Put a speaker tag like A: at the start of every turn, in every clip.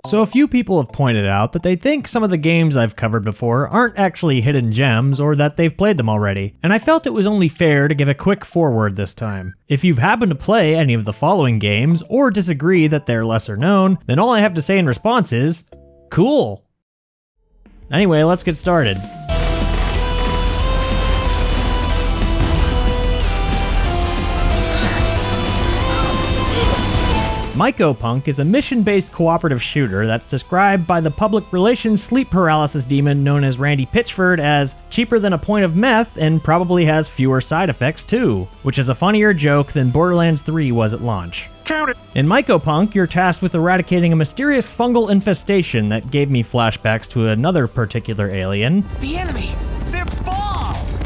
A: So a few people have pointed out that they think some of the games I've covered before aren't actually hidden gems or that they've played them already, and I felt it was only fair to give a quick foreword this time. If you've happened to play any of the following games or disagree that they're lesser known, then all I have to say in response is, cool. Anyway, let's get started. Mycopunk is a mission-based cooperative shooter that's described by the public relations sleep paralysis demon known as Randy Pitchford as cheaper than a point of meth and probably has fewer side effects too, which is a funnier joke than Borderlands 3 was at launch.
B: Count it.
A: In Mycopunk, you're tasked with eradicating a mysterious fungal infestation that gave me flashbacks to another particular alien.
B: The enemy! They're balls!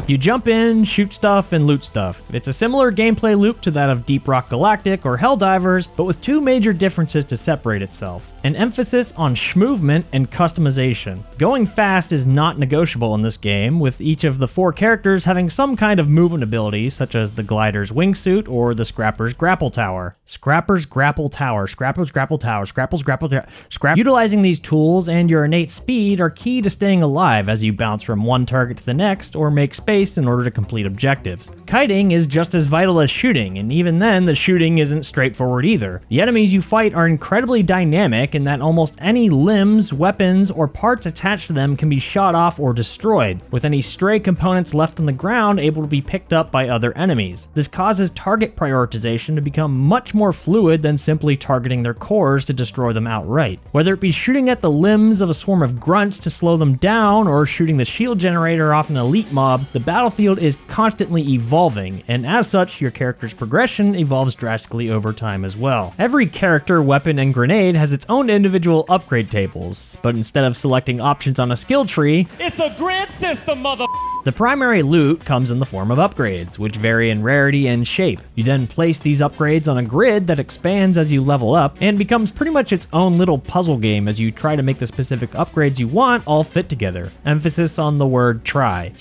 A: You jump in, shoot stuff, and loot stuff. It's a similar gameplay loop to that of Deep Rock Galactic or Helldivers, but with two major differences to separate itself. An emphasis on schmovement and customization. Going fast is not negotiable in this game, with each of the 4 characters having some kind of movement ability, such as the glider's wingsuit or the scrapper's grapple tower. Scrapper's grapple tower, scrapper's grapple tower, scrapple's grapple tower. Utilizing these tools and your innate speed are key to staying alive as you bounce from one target to the next or make space in order to complete objectives. Kiting is just as vital as shooting, and even then the shooting isn't straightforward either. The enemies you fight are incredibly dynamic in that almost any limbs, weapons, or parts attached to them can be shot off or destroyed, with any stray components left on the ground able to be picked up by other enemies. This causes target prioritization to become much more fluid than simply targeting their cores to destroy them outright. Whether it be shooting at the limbs of a swarm of grunts to slow them down or shooting the shield generator off an elite mob, the battlefield is constantly evolving, and as such, your character's progression evolves drastically over time as well. Every character, weapon, and grenade has its own individual upgrade tables, but instead of selecting options on a skill tree,
C: it's a grid system, mother.
A: The primary loot comes in the form of upgrades, which vary in rarity and shape. You then place these upgrades on a grid that expands as you level up and becomes pretty much its own little puzzle game as you try to make the specific upgrades you want all fit together. Emphasis on the word try.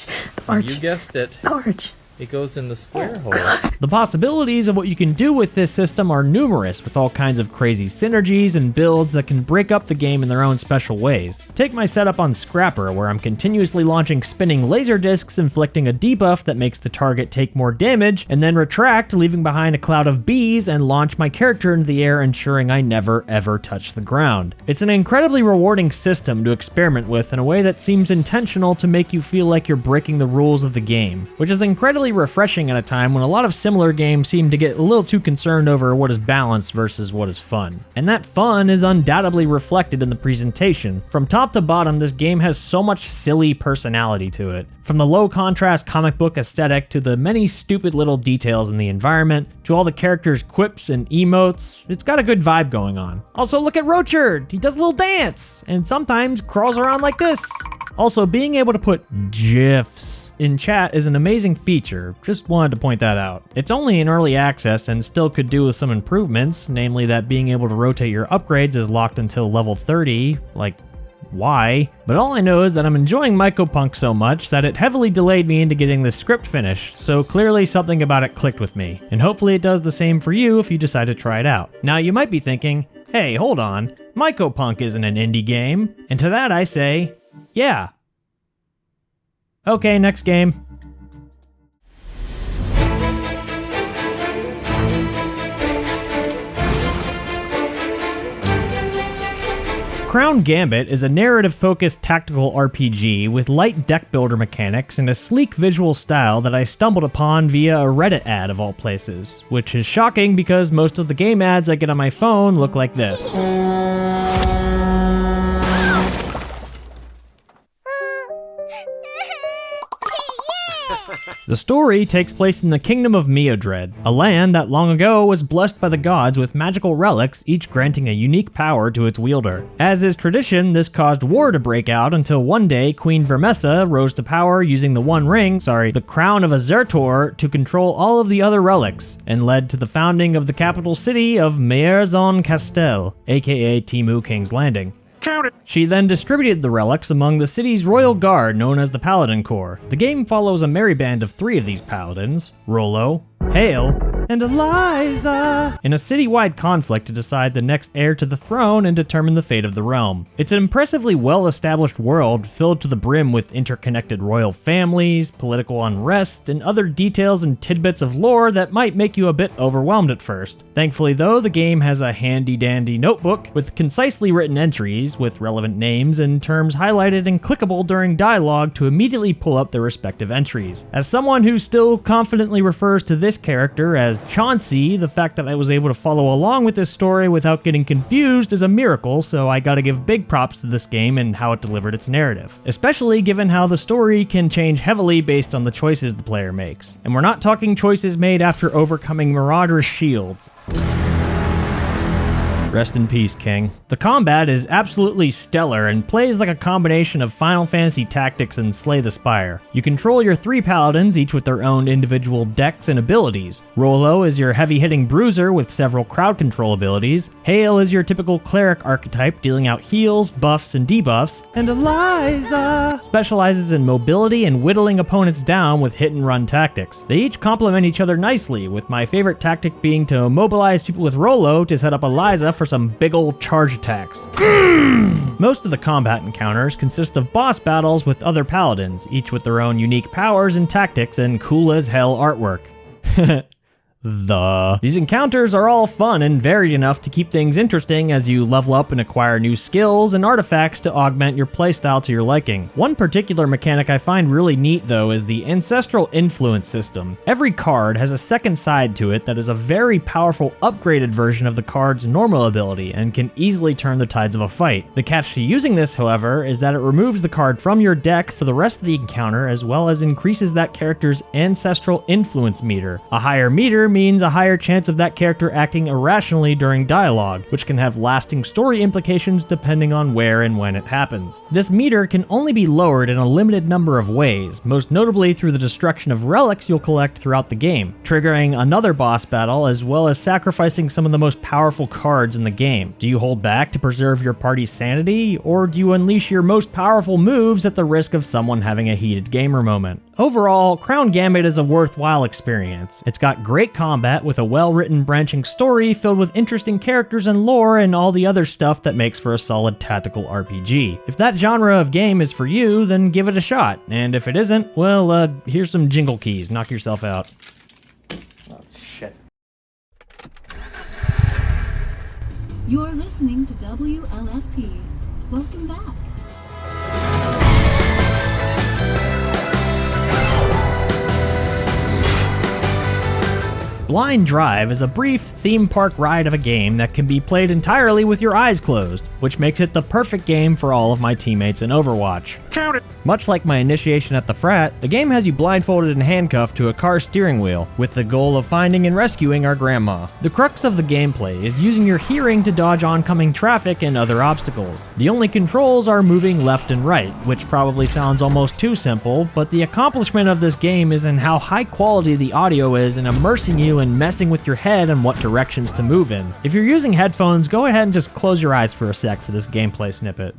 D: You guessed it.
E: Orange.
D: It goes in the square hole.
A: The possibilities of what you can do with this system are numerous, with all kinds of crazy synergies and builds that can break up the game in their own special ways. Take my setup on Scrapper, where I'm continuously launching spinning laser discs, inflicting a debuff that makes the target take more damage, and then retract, leaving behind a cloud of bees, and launch my character into the air, ensuring I never ever touch the ground. It's an incredibly rewarding system to experiment with in a way that seems intentional to make you feel like you're breaking the rules of the game, which is incredibly refreshing at a time when a lot of similar games seem to get a little too concerned over what is balanced versus what is fun. And that fun is undoubtedly reflected in the presentation. From top to bottom, this game has so much silly personality to it. From the low contrast comic book aesthetic to the many stupid little details in the environment, to all the characters' quips and emotes, it's got a good vibe going on. Also, look at Rochard! He does a little dance, and sometimes crawls around like this. Also, being able to put GIFs in chat is an amazing feature, just wanted to point that out. It's only in early access and still could do with some improvements, namely that being able to rotate your upgrades is locked until level 30, like, why? But all I know is that I'm enjoying Mycopunk so much that it heavily delayed me into getting the script finished, so clearly something about it clicked with me, and hopefully it does the same for you if you decide to try it out. Now you might be thinking, hey, hold on, Mycopunk isn't an indie game, and to that I say, yeah. Okay, next game. Crown Gambit is a narrative-focused tactical RPG with light deck builder mechanics and a sleek visual style that I stumbled upon via a Reddit ad of all places, which is shocking because most of the game ads I get on my phone look like this. The story takes place in the kingdom of Meodred, a land that long ago was blessed by the gods with magical relics, each granting a unique power to its wielder. As is tradition, this caused war to break out until one day Queen Vermessa rose to power using the crown of Azertor to control all of the other relics, and led to the founding of the capital city of Meierzon-Castel, aka Timu King's Landing.
B: Count it.
A: She then distributed the relics among the city's royal guard known as the Paladin Corps. The game follows a merry band of 3 of these paladins, Rollo, Hale, and Eliza in a citywide conflict to decide the next heir to the throne and determine the fate of the realm. It's an impressively well-established world filled to the brim with interconnected royal families, political unrest, and other details and tidbits of lore that might make you a bit overwhelmed at first. Thankfully though, the game has a handy-dandy notebook with concisely written entries with relevant names and terms highlighted and clickable during dialogue to immediately pull up their respective entries. As someone who still confidently refers to this character as Chauncey, the fact that I was able to follow along with this story without getting confused is a miracle, so I gotta give big props to this game and how it delivered its narrative. Especially given how the story can change heavily based on the choices the player makes. And we're not talking choices made after overcoming Marauder's shields. Rest in peace, King. The combat is absolutely stellar and plays like a combination of Final Fantasy Tactics and Slay the Spire. You control your 3 paladins, each with their own individual decks and abilities. Rollo is your heavy-hitting bruiser with several crowd control abilities. Hale is your typical cleric archetype, dealing out heals, buffs, and debuffs. And Eliza specializes in mobility and whittling opponents down with hit-and-run tactics. They each complement each other nicely, with my favorite tactic being to immobilize people with Rollo to set up Eliza for some big ol' charge attacks. Most of the combat encounters consist of boss battles with other paladins, each with their own unique powers and tactics and cool as hell artwork. These encounters are all fun and varied enough to keep things interesting as you level up and acquire new skills and artifacts to augment your playstyle to your liking. One particular mechanic I find really neat though is the Ancestral Influence system. Every card has a second side to it that is a very powerful upgraded version of the card's normal ability and can easily turn the tides of a fight. The catch to using this, however, is that it removes the card from your deck for the rest of the encounter as well as increases that character's Ancestral Influence meter. A higher meter means a higher chance of that character acting irrationally during dialogue, which can have lasting story implications depending on where and when it happens. This meter can only be lowered in a limited number of ways, most notably through the destruction of relics you'll collect throughout the game, triggering another boss battle as well as sacrificing some of the most powerful cards in the game. Do you hold back to preserve your party's sanity, or do you unleash your most powerful moves at the risk of someone having a heated gamer moment? Overall, Crown Gambit is a worthwhile experience. It's got great combat with a well-written branching story filled with interesting characters and lore and all the other stuff that makes for a solid tactical RPG. If that genre of game is for you, then give it a shot. And if it isn't, well, here's some jingle keys. Knock yourself out. Oh, shit.
E: You're listening to WLFT. Welcome back.
A: Blind Drive is a brief theme park ride of a game that can be played entirely with your eyes closed, which makes it the perfect game for all of my teammates in Overwatch. Count it! Much like my initiation at the frat, the game has you blindfolded and handcuffed to a car steering wheel, with the goal of finding and rescuing our grandma. The crux of the gameplay is using your hearing to dodge oncoming traffic and other obstacles. The only controls are moving left and right, which probably sounds almost too simple, but the accomplishment of this game is in how high quality the audio is in immersing you and messing with your head on what directions to move in. If you're using headphones, go ahead and just close your eyes for a sec for this gameplay snippet.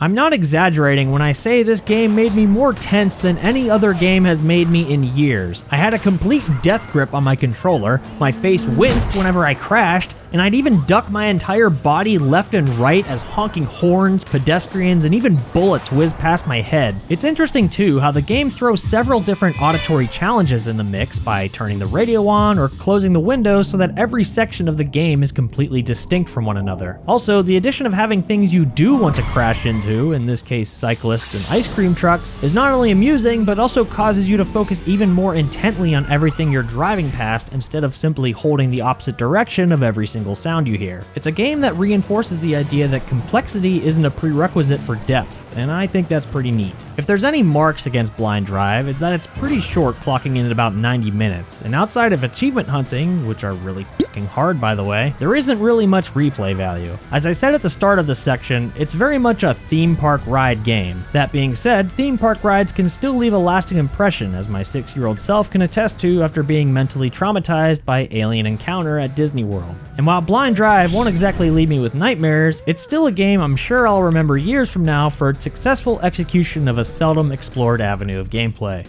A: I'm not exaggerating when I say this game made me more tense than any other game has made me in years. I had a complete death grip on my controller, my face winced whenever I crashed, and I'd even duck my entire body left and right as honking horns, pedestrians, and even bullets whiz past my head. It's interesting too how the game throws several different auditory challenges in the mix by turning the radio on or closing the windows so that every section of the game is completely distinct from one another. Also, the addition of having things you do want to crash into, in this case cyclists and ice cream trucks, is not only amusing but also causes you to focus even more intently on everything you're driving past instead of simply holding the opposite direction of every single sound you hear. It's a game that reinforces the idea that complexity isn't a prerequisite for depth, and I think that's pretty neat. If there's any marks against Blind Drive, it's that it's pretty short, clocking in at about 90 minutes, and outside of achievement hunting, which are really fucking hard by the way, there isn't really much replay value. As I said at the start of this section, it's very much a theme park ride game. That being said, theme park rides can still leave a lasting impression, as my 6-year-old self can attest to after being mentally traumatized by Alien Encounter at Disney World. And while Blind Drive won't exactly leave me with nightmares, it's still a game I'm sure I'll remember years from now for its successful execution of a seldom explored avenue of gameplay.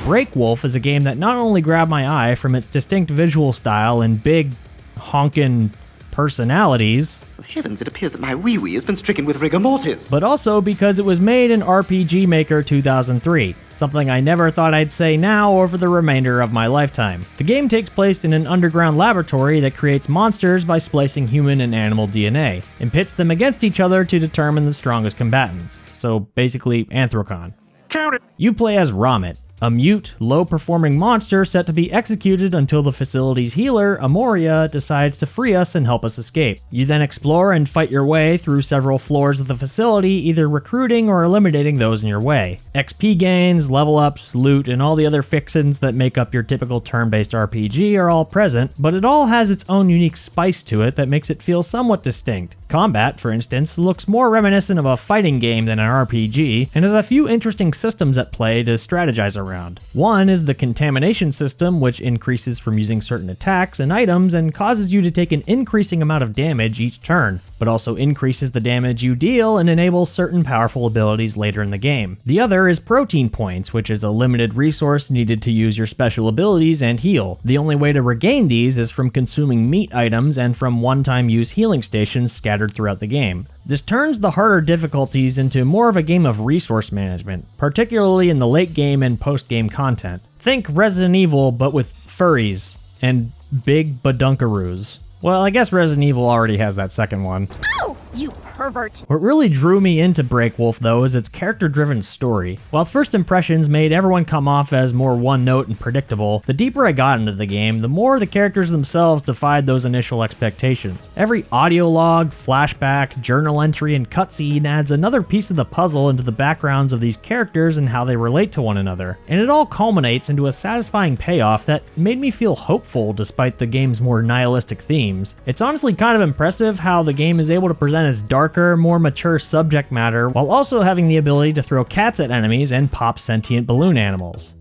A: Breakwolf is a game that not only grabbed my eye from its distinct visual style and big, honkin' personalities,
F: Heavens, it appears that my wee-wee has been stricken with rigor mortis.
A: but also because it was made in RPG Maker 2003, something I never thought I'd say now or for the remainder of my lifetime. The game takes place in an underground laboratory that creates monsters by splicing human and animal DNA, and pits them against each other to determine the strongest combatants. So basically, Anthrocon.
F: Count it.
A: You play as Ramit, a mute, low-performing monster set to be executed until the facility's healer, Amoria, decides to free us and help us escape. You then explore and fight your way through several floors of the facility, either recruiting or eliminating those in your way. XP gains, level ups, loot, and all the other fixins that make up your typical turn-based RPG are all present, but it all has its own unique spice to it that makes it feel somewhat distinct. Combat, for instance, looks more reminiscent of a fighting game than an RPG, and has a few interesting systems at play to strategize around. One is the contamination system, which increases from using certain attacks and items and causes you to take an increasing amount of damage each turn, but also increases the damage you deal and enables certain powerful abilities later in the game. The other is protein points, which is a limited resource needed to use your special abilities and heal. The only way to regain these is from consuming meat items and from one-time use healing stations scattered throughout the game. This turns the harder difficulties into more of a game of resource management, particularly in the late game and post-game content. Think Resident Evil, but with furries and big badunkaroos. Well, I guess Resident Evil already has that second one.
G: Oh, you pervert.
A: What really drew me into Breakwolf, though, is its character-driven story. While first impressions made everyone come off as more one-note and predictable, the deeper I got into the game, the more the characters themselves defied those initial expectations. Every audio log, flashback, journal entry, and cutscene adds another piece of the puzzle into the backgrounds of these characters and how they relate to one another. And it all culminates into a satisfying payoff that made me feel hopeful despite the game's more nihilistic themes. It's honestly kind of impressive how the game is able to present its darker, more mature subject matter while also having the ability to throw cats at enemies and pop sentient balloon animals.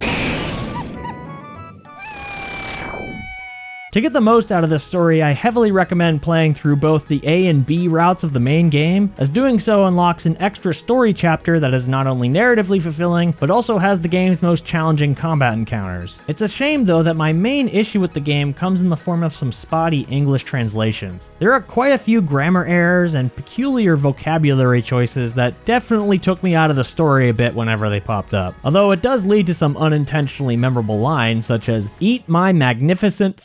A: To get the most out of this story, I heavily recommend playing through both the A and B routes of the main game, as doing so unlocks an extra story chapter that is not only narratively fulfilling, but also has the game's most challenging combat encounters. It's a shame though that my main issue with the game comes in the form of some spotty English translations. There are quite a few grammar errors and peculiar vocabulary choices that definitely took me out of the story a bit whenever they popped up. Although it does lead to some unintentionally memorable lines such as, "Eat my magnificent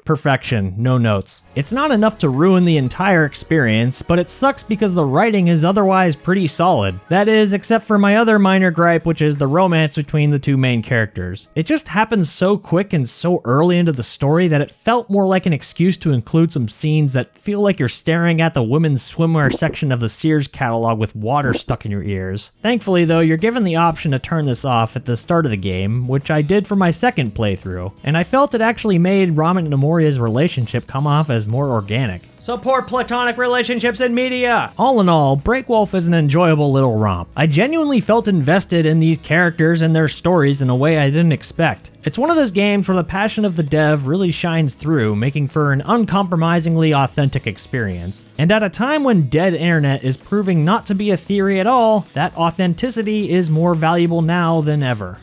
A: perfection, no notes." It's not enough to ruin the entire experience, but it sucks because the writing is otherwise pretty solid. That is, except for my other minor gripe, which is the romance between the two main characters. It just happens so quick and so early into the story that it felt more like an excuse to include some scenes that feel like you're staring at the women's swimwear section of the Sears catalog with water stuck in your ears. Thankfully though, you're given the option to turn this off at the start of the game, which I did for my second playthrough, and I felt it actually made Ramen and Amoria's relationship come off as more organic. Support platonic relationships in media! All in all, Breakwolf is an enjoyable little romp. I genuinely felt invested in these characters and their stories in a way I didn't expect. It's one of those games where the passion of the dev really shines through, making for an uncompromisingly authentic experience. And at a time when dead internet is proving not to be a theory at all, that authenticity is more valuable now than ever.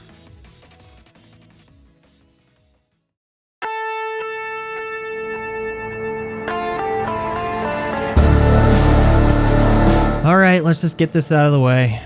A: Alright, let's just get this out of the way.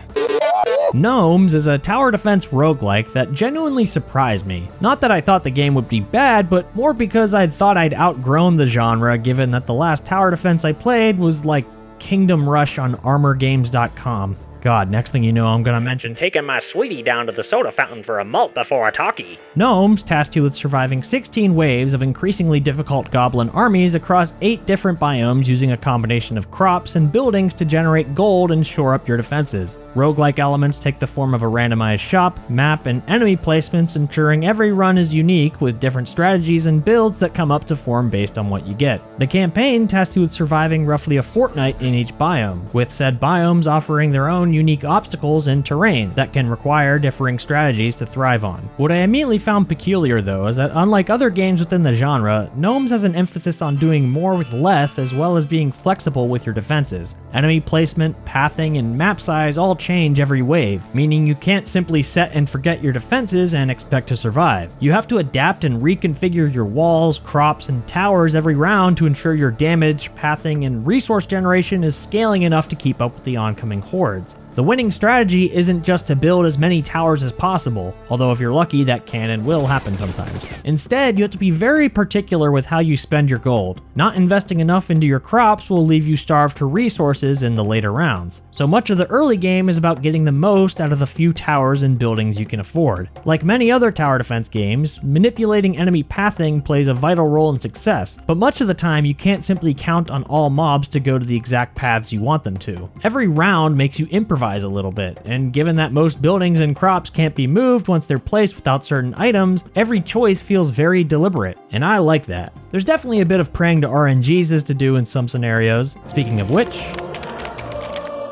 A: Gnomes is a tower defense roguelike that genuinely surprised me. Not that I thought the game would be bad, but more because I thought I'd outgrown the genre given that the last tower defense I played was like Kingdom Rush on ArmorGames.com. God, next thing you know, I'm gonna mention
H: Taking my sweetie down to the soda fountain for a malt before a talkie.
A: Gnomes tasked you with surviving 16 waves of increasingly difficult goblin armies across 8 different biomes using a combination of crops and buildings to generate gold and shore up your defenses. Roguelike elements take the form of a randomized shop, map, and enemy placements, ensuring every run is unique with different strategies and builds that come up to form based on what you get. The campaign tasked you with surviving roughly a fortnight in each biome, with said biomes offering their own unique obstacles and terrain that can require differing strategies to thrive on. What I immediately found peculiar though is that unlike other games within the genre, Gnomes has an emphasis on doing more with less as well as being flexible with your defenses. Enemy placement, pathing, and map size all change every wave, meaning you can't simply set and forget your defenses and expect to survive. You have to adapt and reconfigure your walls, crops, and towers every round to ensure your damage, pathing, and resource generation is scaling enough to keep up with the oncoming hordes. The winning strategy isn't just to build as many towers as possible, although if you're lucky that can and will happen sometimes. Instead, you have to be very particular with how you spend your gold. Not investing enough into your crops will leave you starved for resources in the later rounds. So much of the early game is about getting the most out of the few towers and buildings you can afford. Like many other tower defense games, manipulating enemy pathing plays a vital role in success, but much of the time you can't simply count on all mobs to go to the exact paths you want them to. Every round makes you improvise a little bit, and given that most buildings and crops can't be moved once they're placed without certain items, every choice feels very deliberate, and I like that. There's definitely a bit of praying to RNGs is to do in some scenarios, speaking of which.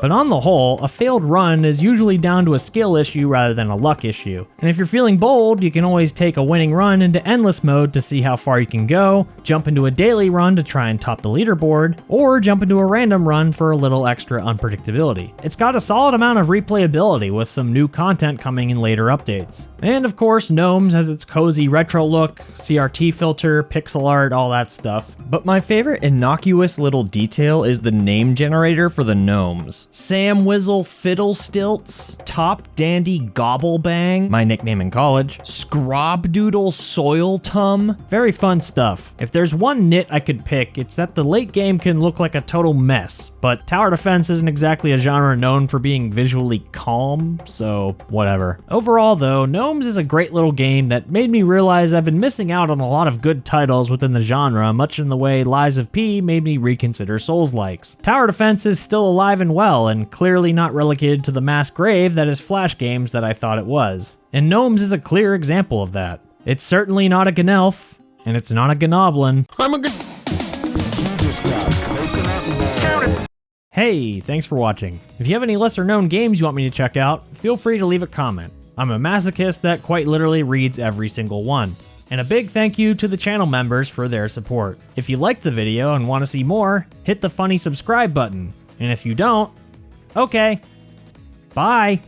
A: But on the whole, a failed run is usually down to a skill issue rather than a luck issue. And if you're feeling bold, you can always take a winning run into endless mode to see how far you can go, jump into a daily run to try and top the leaderboard, or jump into a random run for a little extra unpredictability. It's got a solid amount of replayability with some new content coming in later updates. And of course, Gnomes has its cozy retro look, CRT filter, pixel art, all that stuff.
I: But my favorite innocuous little detail is the name generator for the gnomes.
A: Sam Wizzle Fiddlestilts, Top Dandy Gobblebang, my nickname in college, Scrobdoodle Soil Tum. Very fun stuff. If there's one nit I could pick, it's that the late game can look like a total mess, but tower defense isn't exactly a genre known for being visually calm, so whatever. Overall though, Gnomes is a great little game that made me realize I've been missing out on a lot of good titles within the genre, much in the way Lies of P made me reconsider Souls-likes. Tower defense is still alive and well, and clearly not relegated to the mass grave that is Flash games that I thought it was. And Gnomes is a clear example of that. It's certainly not a Gnelf, and it's not a Gnoblin. Hey, thanks for watching. If you have any lesser known games you want me to check out, feel free to leave a comment. I'm a masochist that quite literally reads every single one. And a big thank you to the channel members for their support. If you liked the video and want to see more, hit the funny subscribe button. And if you don't, okay. Bye.